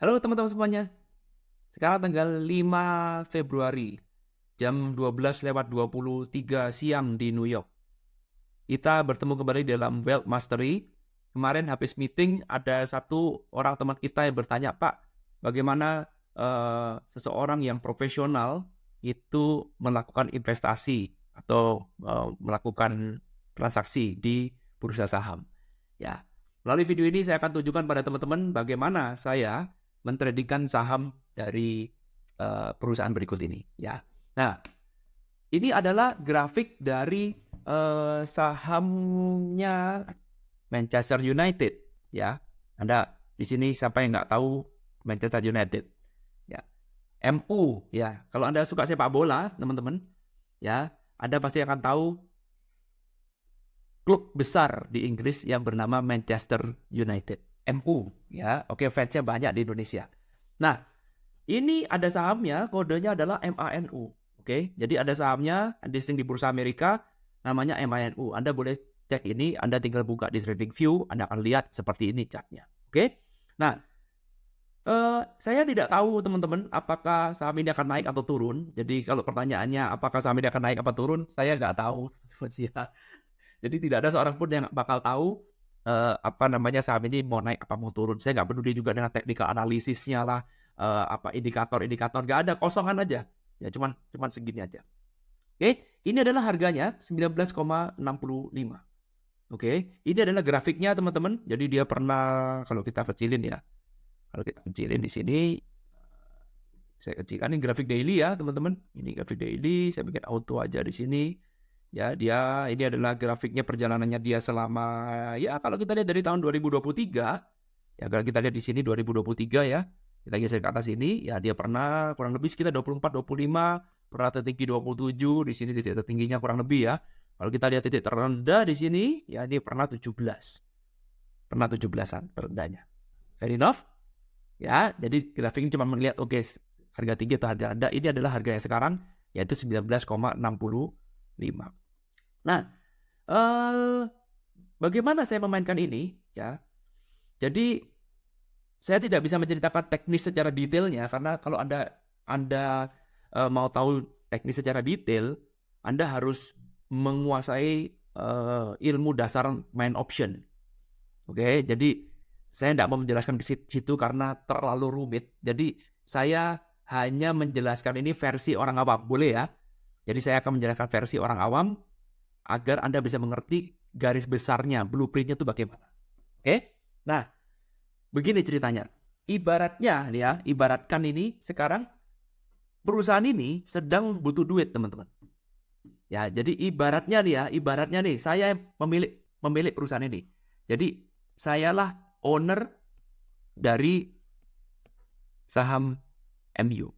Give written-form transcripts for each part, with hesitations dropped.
Halo teman-teman semuanya, sekarang tanggal 5 Februari, jam 12:23 siang di New York. Kita bertemu kembali dalam Wealth Mastery. Kemarin habis meeting, ada satu orang teman kita yang bertanya, Pak, bagaimana seseorang yang profesional itu melakukan investasi atau melakukan transaksi di bursa saham. Ya, melalui video ini saya akan tunjukkan pada teman-teman bagaimana saya mentradingkan saham dari perusahaan berikut ini. Ya, nah ini adalah grafik dari sahamnya Manchester United. Ya, Anda di sini siapa yang nggak tahu Manchester United? Ya, MU. Ya, kalau Anda suka sepak bola, teman-teman, ya, Anda pasti akan tahu klub besar di Inggris yang bernama Manchester United, MU, ya. Oke, fansnya banyak di Indonesia. Nah, ini ada sahamnya, kodenya adalah MANU. Oke, jadi ada sahamnya listing di Bursa Amerika, namanya MANU. Anda boleh cek ini, Anda tinggal buka di TradingView, Anda akan lihat seperti ini chartnya. Oke, nah, saya tidak tahu teman-teman apakah saham ini akan naik atau turun. Jadi kalau pertanyaannya apakah saham ini akan naik atau turun, saya nggak tahu. Ya. Jadi tidak ada seorang pun yang bakal tahu saham ini mau naik apa mau turun. Saya nggak peduli juga dengan technical analisisnya lah, indikator-indikator, nggak ada, kosongan aja. Ya cuman segini aja. Oke, ini adalah harganya 19,65. Oke, ini adalah grafiknya teman-teman. Jadi dia pernah, kalau kita kecilin ya, di sini, saya kecilkan ini grafik daily ya teman-teman. Ini grafik daily, saya bikin auto aja di sini. Ya, ini adalah grafiknya perjalanannya dia selama, ya kalau kita lihat dari tahun 2023, ya kalau kita lihat di sini 2023 ya, kita geser ke atas ini, ya dia pernah kurang lebih sekitar 24, 25, pernah tertinggi 27, di sini titik tertingginya kurang lebih ya. Kalau kita lihat titik terendah di sini, ya ini pernah 17. Pernah 17-an terendahnya. Fair enough? Ya, jadi grafik ini cuma melihat oke, harga tinggi atau harga rendah. Ini adalah harga yang sekarang, yaitu 19,65. Nah, bagaimana saya memainkan ini? Ya, jadi saya tidak bisa menceritakan teknis secara detailnya karena kalau Anda mau tahu teknis secara detail, Anda harus menguasai ilmu dasar main option. Oke, jadi saya tidak mau menjelaskan ke situ karena terlalu rumit. Jadi saya hanya menjelaskan ini versi orang awam, boleh ya? Jadi saya akan menjelaskan versi orang awam agar Anda bisa mengerti garis besarnya, blueprintnya itu bagaimana. Oke? Nah, begini ceritanya. Ibaratkan ini sekarang perusahaan ini sedang butuh duit, teman-teman. Ya, jadi ibaratnya nih, saya pemilik perusahaan ini. Jadi, sayalah owner dari saham MU.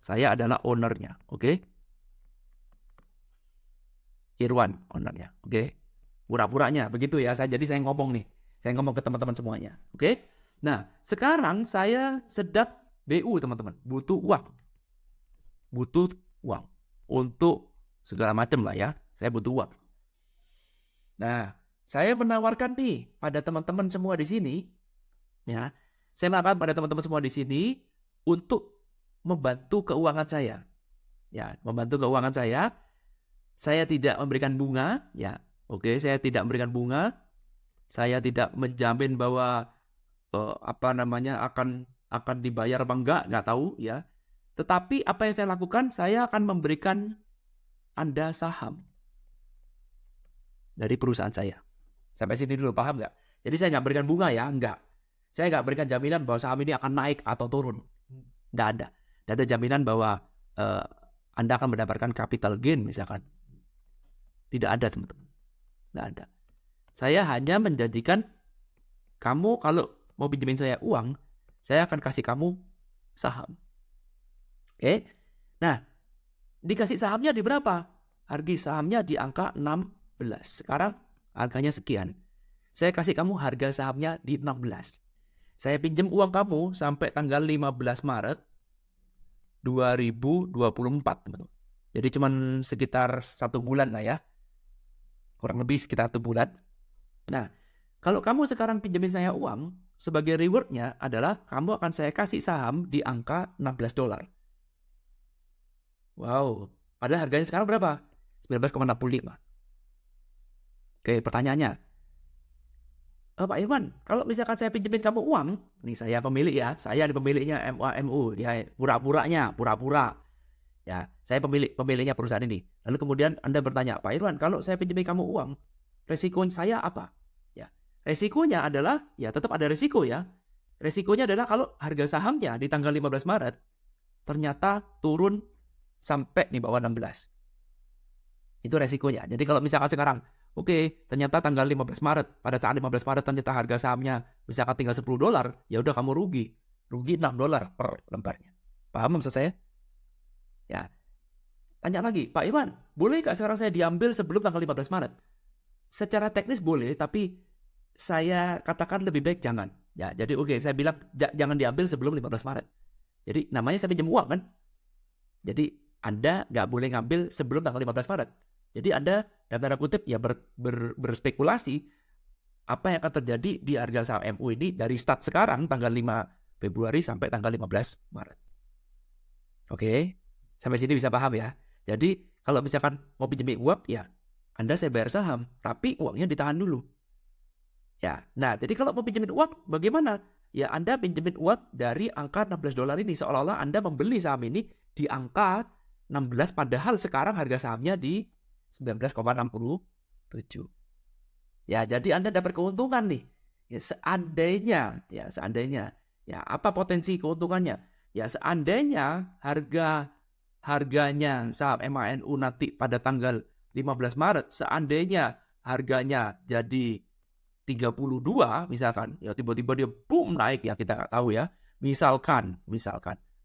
Saya adalah ownernya, oke? Irwan ownernya, oke? Pura-puranya begitu ya. Jadi saya ngomong nih. Saya ngomong ke teman-teman semuanya, oke? Nah, sekarang saya sedang BU, teman-teman. Butuh uang. Untuk segala macam lah ya. Saya butuh uang. Nah, saya menawarkan nih pada teman-teman semua di sini, ya. Saya menawarkan pada teman-teman semua di sini untuk membantu keuangan saya. Ya, membantu keuangan saya. Saya tidak memberikan bunga, ya. Oke, saya tidak memberikan bunga. Saya tidak menjamin bahwa akan dibayar apa enggak tahu ya. Tetapi apa yang saya lakukan, saya akan memberikan Anda saham dari perusahaan saya. Sampai sini dulu, paham nggak? Jadi saya nggak berikan bunga ya, enggak. Saya nggak berikan jaminan bahwa saham ini akan naik atau turun. Nggak ada. Nggak ada jaminan bahwa Anda akan mendapatkan capital gain misalkan. Tidak ada, teman-teman. Nggak ada. Saya hanya menjanjikan kamu kalau mau pinjemin saya uang, saya akan kasih kamu saham. Oke? Nah, dikasih sahamnya di berapa? Harga sahamnya di angka 16. Sekarang harganya sekian. Saya kasih kamu harga sahamnya di 16. Saya pinjam uang kamu sampai tanggal 15 Maret 2024, teman-teman. Jadi cuma sekitar 1 bulan lah ya. Kurang lebih sekitar 1 bulan. Nah, kalau kamu sekarang pinjemin saya uang, sebagai rewardnya adalah kamu akan saya kasih saham di angka $16. Wow, padahal harganya sekarang berapa? 19,65. Oke, pertanyaannya, Pak Irwan, kalau misalkan saya pinjemin kamu uang, nih saya pemilik ya, saya di pemiliknya MAMU, ya pura-pura. Ya, saya pemiliknya perusahaan ini. Lalu kemudian Anda bertanya, Pak Irwan, kalau saya pinjemin kamu uang, resiko saya apa? Ya, resikonya adalah, ya tetap ada resiko ya. Resikonya adalah kalau harga sahamnya di tanggal 15 Maret ternyata turun sampai di bawah 16. Itu resikonya. Jadi kalau misalkan sekarang, oke, ternyata tanggal 15 Maret, pada saat 15 Maret ternyata harga sahamnya misalkan tinggal $10, ya udah kamu rugi. Rugi $6 per lembarnya. Paham maksud saya? Ya. Tanya lagi, Pak Iwan, boleh nggak sekarang saya diambil sebelum tanggal 15 Maret? Secara teknis boleh, tapi saya katakan lebih baik jangan. Ya, jadi oke, saya bilang jangan diambil sebelum 15 Maret. Jadi namanya saya pinjam uang kan? Jadi Anda nggak boleh ngambil sebelum tanggal 15 Maret. Jadi Anda dalam tanda kutip ya berspekulasi apa yang akan terjadi di harga saham MU ini dari start sekarang tanggal 5 Februari sampai tanggal 15 Maret. Oke, sampai sini bisa paham ya. Jadi kalau misalkan mau pinjemin uang ya Anda saya bayar saham, tapi uangnya ditahan dulu. Ya, nah jadi kalau mau pinjemin uang bagaimana? Ya Anda pinjemin uang dari angka $16 ini seolah-olah Anda membeli saham ini di angka 16 padahal sekarang harga sahamnya di 19,67. Ya, jadi Anda dapat keuntungan nih. Ya, seandainya, ya apa potensi keuntungannya? Ya, seandainya harganya saham MANU nanti pada tanggal 15 Maret, seandainya harganya jadi 32 misalkan, ya tiba-tiba dia boom naik ya kita nggak tahu ya. Misalkan,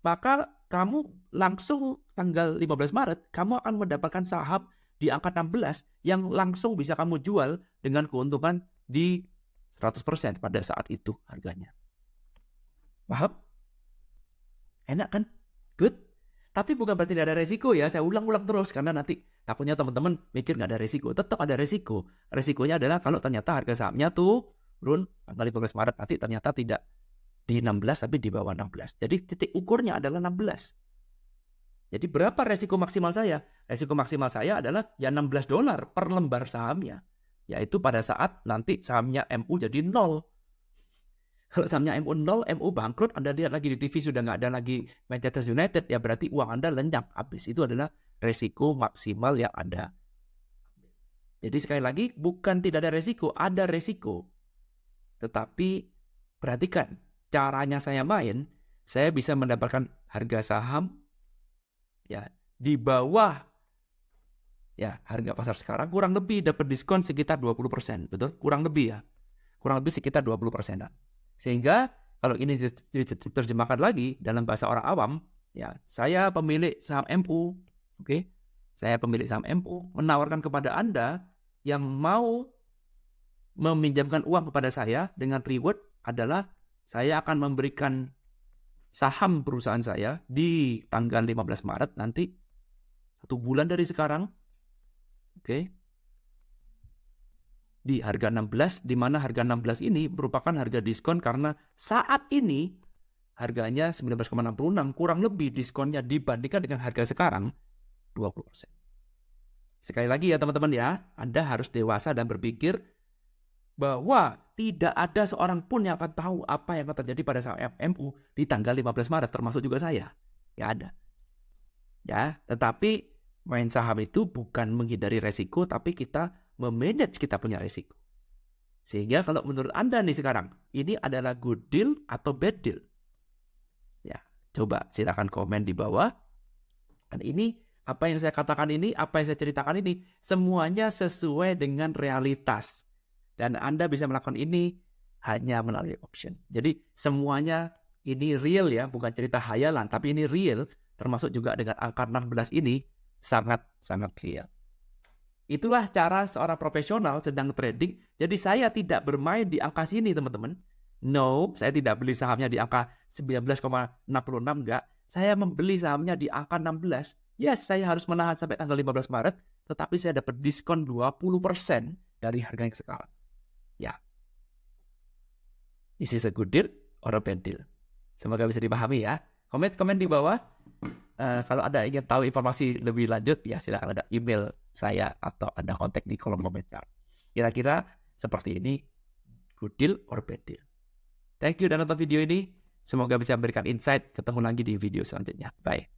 maka kamu langsung tanggal 15 Maret, kamu akan mendapatkan saham di angka 16 yang langsung bisa kamu jual dengan keuntungan di 100% pada saat itu harganya. Paham? Enak kan? Good? Tapi bukan berarti tidak ada resiko ya. Saya ulang-ulang terus karena nanti takutnya teman-teman mikir nggak ada resiko. Tetap ada resiko. Resikonya adalah kalau ternyata harga sahamnya turun tanggal 15 Maret nanti ternyata tidak di 16 tapi di bawah 16. Jadi titik ukurnya adalah 16. Jadi berapa resiko maksimal saya? Resiko maksimal saya adalah ya $16 per lembar sahamnya. Yaitu pada saat nanti sahamnya MU jadi 0. Kalau sahamnya MU 0, MU bangkrut, Anda lihat lagi di TV sudah nggak ada lagi Manchester United, ya berarti uang Anda lenyap habis. Itu adalah resiko maksimal yang Anda. Jadi sekali lagi, bukan tidak ada resiko, ada resiko. Tetapi perhatikan, caranya saya main, saya bisa mendapatkan harga saham ya di bawah ya harga pasar sekarang kurang lebih dapat diskon sekitar 20%, betul? Kurang lebih ya. Kurang lebih sekitar 20%. Sehingga kalau ini diterjemahkan lagi dalam bahasa orang awam, ya, saya pemilik saham MU, oke? Saya pemilik saham MU menawarkan kepada Anda yang mau meminjamkan uang kepada saya dengan reward adalah saya akan memberikan saham perusahaan saya di tanggal 15 Maret nanti 1 bulan dari sekarang, oke? Di harga 16, di mana harga 16 ini merupakan harga diskon karena saat ini harganya 19,66, kurang lebih diskonnya dibandingkan dengan harga sekarang 20%. Sekali lagi ya teman-teman ya, Anda harus dewasa dan berpikir bahwa tidak ada seorang pun yang akan tahu apa yang akan terjadi pada saham MU di tanggal 15 Maret, termasuk juga saya. Ya ada. Ya, tetapi main saham itu bukan menghindari resiko, tapi kita memanage kita punya resiko. Sehingga kalau menurut Anda nih sekarang, ini adalah good deal atau bad deal? Ya, coba silakan komen di bawah. Dan ini, apa yang saya katakan ini, apa yang saya ceritakan ini, semuanya sesuai dengan realitas. Dan Anda bisa melakukan ini hanya melalui option. Jadi semuanya ini real ya, bukan cerita hayalan, tapi ini real, termasuk juga dengan angka 16 ini, sangat-sangat real. Itulah cara seorang profesional sedang trading. Jadi saya tidak bermain di angka sini teman-teman. No, saya tidak beli sahamnya di angka 19,66 enggak. Saya membeli sahamnya di angka 16. Yes, saya harus menahan sampai tanggal 15 Maret, tetapi saya dapat diskon 20% dari harga yang sekarang. Ya. Is this a good deal or a bad deal? Semoga bisa dipahami ya. Komen di bawah. Kalau ada ingin tahu informasi lebih lanjut, ya silakan ada email saya atau ada kontak di kolom komentar. Kira-kira seperti ini, good deal or bad deal? Thank you udah nonton video ini. Semoga bisa memberikan insight. Ketemu lagi di video selanjutnya. Bye.